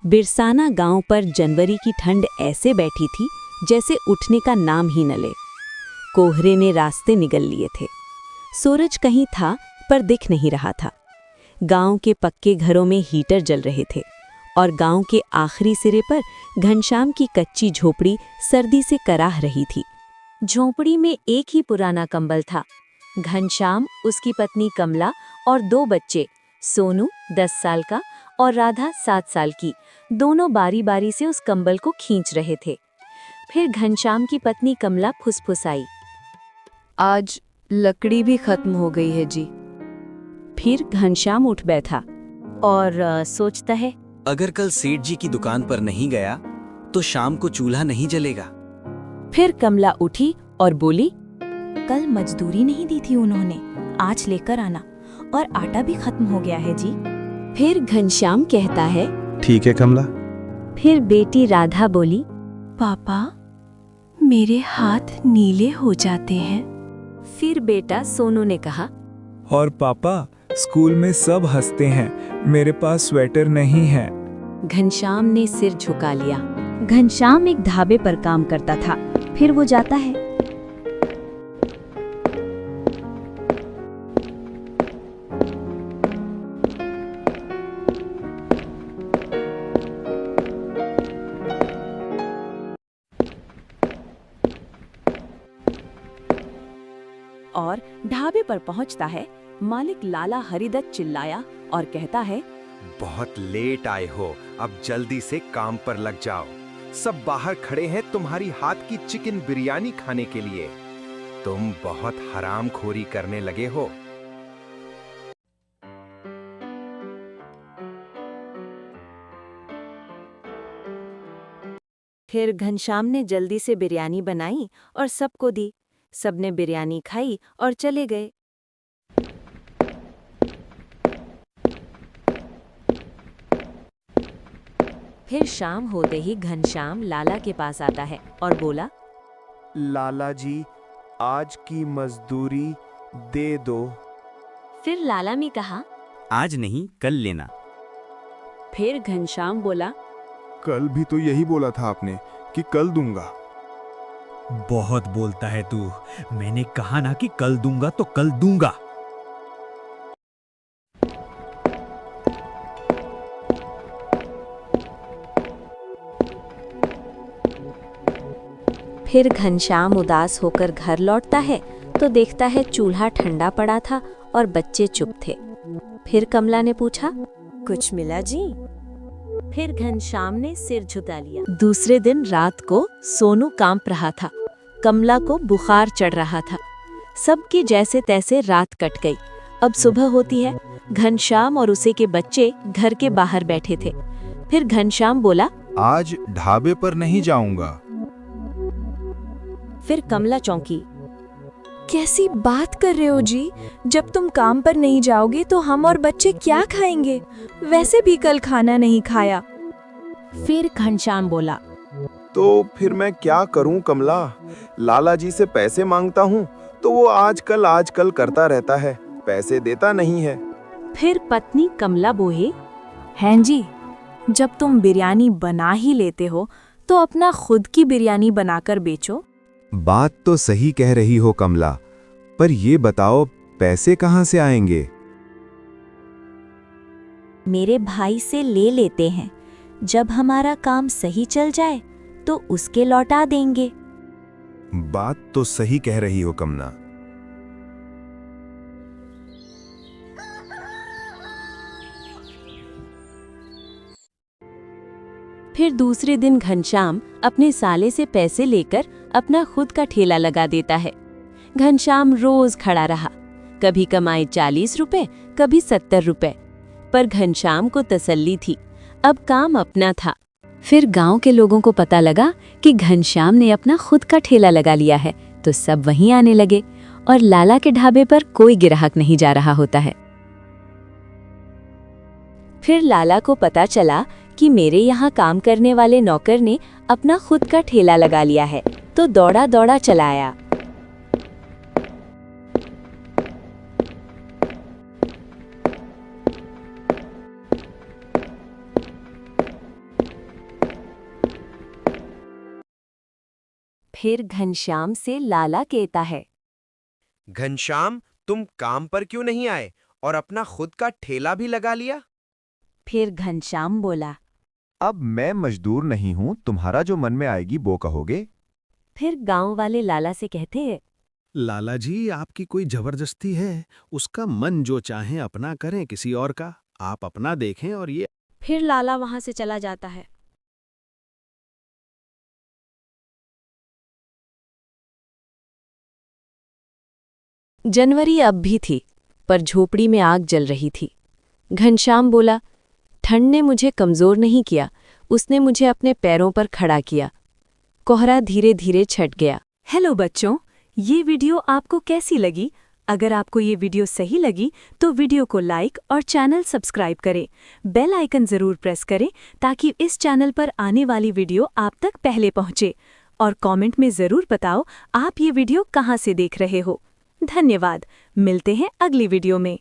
बिरसाना गांव पर जनवरी की ठंड ऐसे बैठी थी जैसे उठने का नाम ही न ले। कोहरे ने रास्ते निगल लिए थे। सूरज कहीं था पर दिख नहीं रहा था। गांव के पक्के घरों में हीटर जल रहे थे और गांव के आखिरी सिरे पर घनश्याम की कच्ची झोपड़ी सर्दी से कराह रही थी। झोपड़ी में एक ही पुराना कंबल था। घनश्याम, उसकी पत्नी कमला और 2 बच्चे, सोनू 10 साल का और राधा 7 साल की, दोनों बारी बारी से उस कंबल को खींच रहे थे। फिर घनश्याम की पत्नी कमला फुसफुसाई, आज लकड़ी भी खत्म हो गई है जी। फिर घनश्याम उठ बैठा और सोचता है, अगर कल सेठ जी की दुकान पर नहीं गया तो शाम को चूल्हा नहीं जलेगा। फिर कमला उठी और बोली, कल मजदूरी नहीं दी थी उन्होंने, आज लेकर आना, और आटा भी खत्म हो गया है जी। फिर घनश्याम कहता है, ठीक है कमला। फिर बेटी राधा बोली, पापा मेरे हाथ नीले हो जाते हैं। फिर बेटा सोनू ने कहा, और पापा स्कूल में सब हंसते हैं, मेरे पास स्वेटर नहीं है। घनश्याम ने सिर झुका लिया। घनश्याम एक ढाबे पर काम करता था। फिर वो जाता है। और ढाबे पर पहुंचता है। मालिक लाला हरिदत्त चिल्लाया और कहता है, बहुत लेट आए हो, अब जल्दी से काम पर लग जाओ। सब बाहर खड़े हैं तुम्हारी हाथ की चिकन बिरयानी खाने के लिए। तुम बहुत हरामखोरी करने लगे हो। फिर घनश्याम ने जल्दी से बिरयानी बनाई और सबको दी। सबने बिरयानी खाई और चले गए। फिर शाम होते ही घनश्याम लाला के पास आता है और बोला, लाला जी, आज की मजदूरी दे दो। फिर लाला ने कहा, आज नहीं कल लेना। फिर घनश्याम बोला, कल भी तो यही बोला था आपने कि कल दूंगा। बहुत बोलता है तू। मैंने कहा ना कि कल दूंगा तो कल दूंगा। फिर घनश्याम उदास होकर घर लौटता है तो देखता है चूल्हा ठंडा पड़ा था और बच्चे चुप थे। फिर कमला ने पूछा, कुछ मिला जी? फिर घनश्याम ने सिर झुका लिया। दूसरे दिन रात को सोनू कांप रहा था। कमला को बुखार चढ़ रहा था। सबकी जैसे तैसे रात कट गई। अब सुबह होती है। घनश्याम और उसे के बच्चे घर के बाहर बैठे थे। फिर घनश्याम बोला, आज ढाबे पर नहीं जाऊंगा। फिर कमला चौंकी। कैसी बात कर रहे हो जी? जब तुम काम पर नहीं जाओगे तो हम और बच्चे क्या खाएंगे? वैसे भी कल खाना नहीं खाया। फिर घनश्याम बोला, तो फिर मैं क्या करूं कमला? लाला जी से पैसे मांगता हूं तो वो आजकल करता रहता है, पैसे देता नहीं है। फिर पत्नी कमला बोले, हैं जी, जब तुम बिरयानी बना ही लेते हो तो अपना खुद की बिरयानी बनाकर बेचो। बात तो सही कह रही हो कमला, पर ये बताओ पैसे कहाँ से आएंगे? मेरे भाई से ले लेते हैं। जब हमारा काम सही चल जाए तो उसके लौटा देंगे। बात तो सही कह रही हो कमला। फिर दूसरे दिन घनश्याम अपने साले से पैसे लेकर अपना खुद का ठेला लगा देता है। घनश्याम रोज खड़ा रहा। कभी कमाए 40 रुपए, कभी 70 रुपए। पर घनश्याम को तसल्ली थी, अब काम अपना था। फिर गांव के लोगों को पता लगा कि घनश्याम ने अपना खुद का ठेला लगा लिया है, तो सब वहीं आने लगे और लाला के ढाबे पर कोई गिराहक नहीं जा रहा होता है। फिर लाला को पता चला कि मेरे यहाँ काम करने वाले नौकर ने अपना खुद का ठेला लगा लिया है, तो दौड़ा दौड़ा चला आया। फिर घनश्याम से लाला कहता है, घनश्याम, तुम काम पर क्यों नहीं आए और अपना खुद का ठेला भी लगा लिया? फिर घनश्याम बोला। अब मैं मजदूर नहीं हूँ, तुम्हारा जो मन में आएगी वो कहोगे। फिर गांव वाले लाला से कहते हैं, लाला जी, आपकी कोई जबरदस्ती है? उसका मन जो चाहे अपना करें, किसी और का आप अपना देखें। और ये फिर लाला वहां से चला जाता है। जनवरी अब भी थी, पर झोपड़ी में आग जल रही थी। घनश्याम बोला, ठंड ने मुझे कमजोर नहीं किया, उसने मुझे अपने पैरों पर खड़ा किया। कोहरा धीरे धीरे छट गया। हेलो बच्चों, ये वीडियो आपको कैसी लगी? अगर आपको ये वीडियो सही लगी तो वीडियो को लाइक और चैनल सब्सक्राइब करें। बेल आइकन जरूर प्रेस करें ताकि इस चैनल पर आने वाली वीडियो आप तक पहले पहुंचे। और कमेंट में जरूर बताओ आप ये वीडियो कहां से देख रहे हो। धन्यवाद, मिलते हैं अगली वीडियो में।